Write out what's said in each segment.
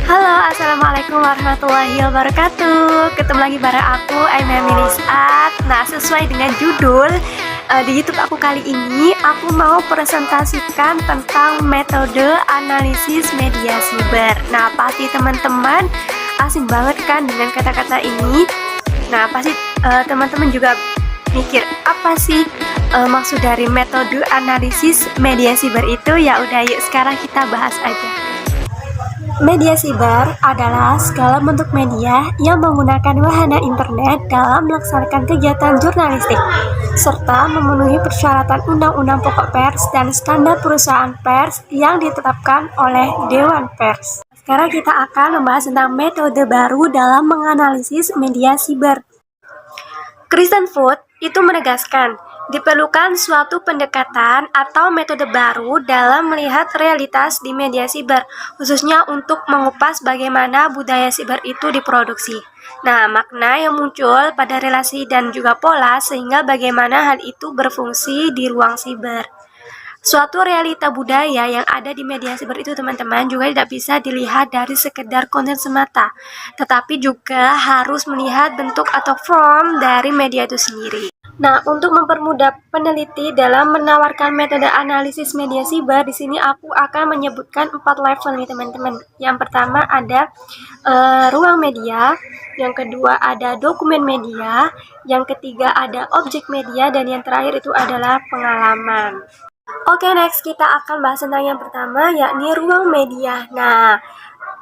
Halo, assalamualaikum warahmatullahi wabarakatuh. Ketemu lagi bareng aku, Aimee Milisat. Nah, sesuai dengan judul di YouTube aku kali ini, aku mau presentasikan tentang metode analisis media siber. Nah, pasti teman-teman asing banget kan dengan kata-kata ini. Nah, pasti teman-teman juga mikir apa sih maksud dari metode analisis media siber itu? Ya udah, yuk sekarang kita bahas aja. Media siber adalah segala bentuk media yang menggunakan wahana internet dalam melaksanakan kegiatan jurnalistik, serta memenuhi persyaratan Undang-Undang Pokok Pers dan standar perusahaan pers yang ditetapkan oleh Dewan Pers. Sekarang kita akan membahas tentang metode baru dalam menganalisis media siber. Kristen Food itu menegaskan, diperlukan suatu pendekatan atau metode baru dalam melihat realitas di media siber, khususnya untuk mengupas bagaimana budaya siber itu diproduksi. Nah, makna yang muncul pada relasi dan juga pola sehingga bagaimana hal itu berfungsi di ruang siber. Suatu realita budaya yang ada di media siber itu teman-teman juga tidak bisa dilihat dari sekedar konten semata, tetapi juga harus melihat bentuk atau form dari media itu sendiri. Nah, untuk mempermudah peneliti dalam menawarkan metode analisis media siber, di sini aku akan menyebutkan 4 level nih teman-teman. Yang pertama ada ruang media, yang kedua ada dokumen media, yang ketiga ada objek media, dan yang terakhir itu adalah pengalaman. Oke, next kita akan bahas tentang yang pertama, yakni ruang media. Nah,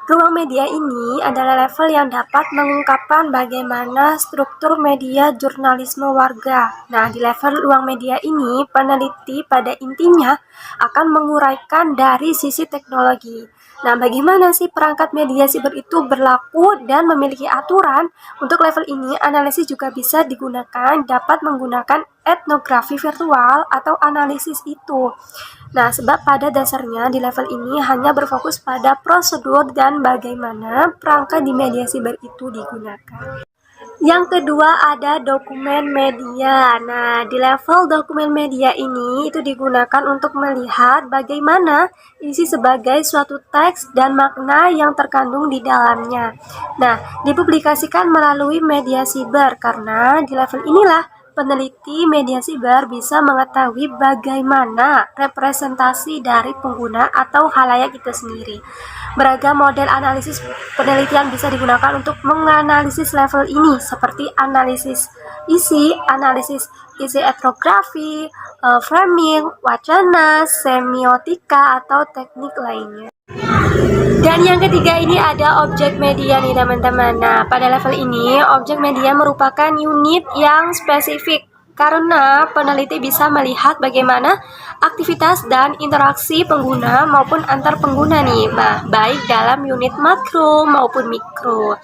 ruang media ini adalah level yang dapat mengungkapkan bagaimana struktur media jurnalisme warga. Nah, di level ruang media ini, peneliti pada intinya akan menguraikan dari sisi teknologi. Nah, bagaimana sih perangkat media siber itu berlaku dan memiliki aturan? Untuk level ini, analisis juga bisa digunakan, dapat menggunakan etnografi virtual atau analisis itu. Nah, sebab pada dasarnya di level ini hanya berfokus pada prosedur dan bagaimana perangkat di media siber itu digunakan. Yang kedua ada dokumen media. Nah, di level dokumen media ini itu digunakan untuk melihat bagaimana isi sebagai suatu teks dan makna yang terkandung di dalamnya. Nah, dipublikasikan melalui media siber karena di level inilah peneliti media siber bisa mengetahui bagaimana representasi dari pengguna atau khalayak itu sendiri. Beragam model analisis penelitian bisa digunakan untuk menganalisis level ini, seperti analisis isi etnografi, framing, wacana, semiotika, atau teknik lainnya. Dan yang ketiga ini ada objek media nih teman-teman. Nah, pada level ini objek media merupakan unit yang spesifik karena peneliti bisa melihat bagaimana aktivitas dan interaksi pengguna maupun antar pengguna nih, baik dalam unit makro maupun mikro.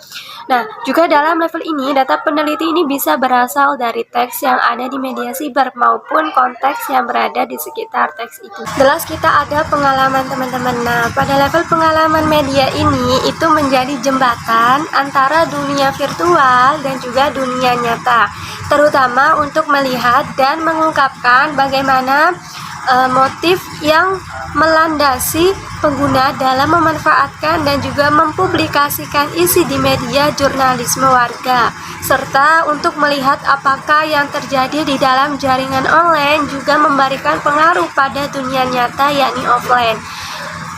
Nah, juga dalam level ini data peneliti ini bisa berasal dari teks yang ada di media siber maupun konteks yang berada di sekitar teks itu. Jelas kita ada pengalaman teman-teman. Nah, pada level pengalaman media ini itu menjadi jembatan antara dunia virtual dan juga dunia nyata, terutama untuk melihat dan mengungkapkan bagaimana motif yang melandasi pengguna dalam memanfaatkan dan juga mempublikasikan isi di media jurnalisme warga, serta untuk melihat apakah yang terjadi di dalam jaringan online juga memberikan pengaruh pada dunia nyata yakni offline.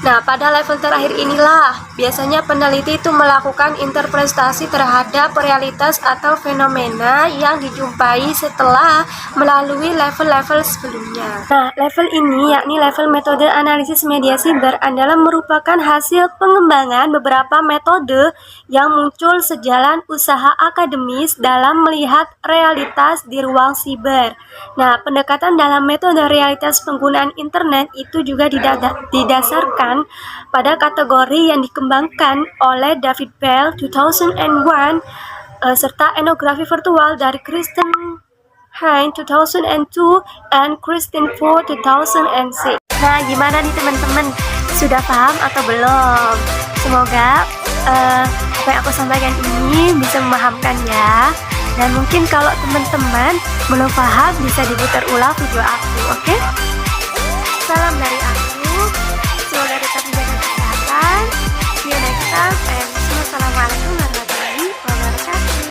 Nah, pada level terakhir inilah biasanya peneliti itu melakukan interpretasi terhadap realitas atau fenomena yang dijumpai setelah melalui level-level sebelumnya. Nah, level ini yakni level metode analisis media siber adalah merupakan hasil pengembangan beberapa metode yang muncul sejalan usaha akademis dalam melihat realitas di ruang siber. Nah, pendekatan dalam metode realitas penggunaan internet itu juga didasarkan pada kategori yang dikembangkan oleh David Bell 2001 serta etnografi virtual dari Kristen Hein 2002 and Kristen Food 2006. Nah, gimana nih teman-teman? Sudah paham atau belum? Semoga apa yang aku sampaikan ini bisa memahamkan ya. Dan mungkin kalau teman-teman belum paham bisa diputar ulang video aku, oke? Salam dari aku.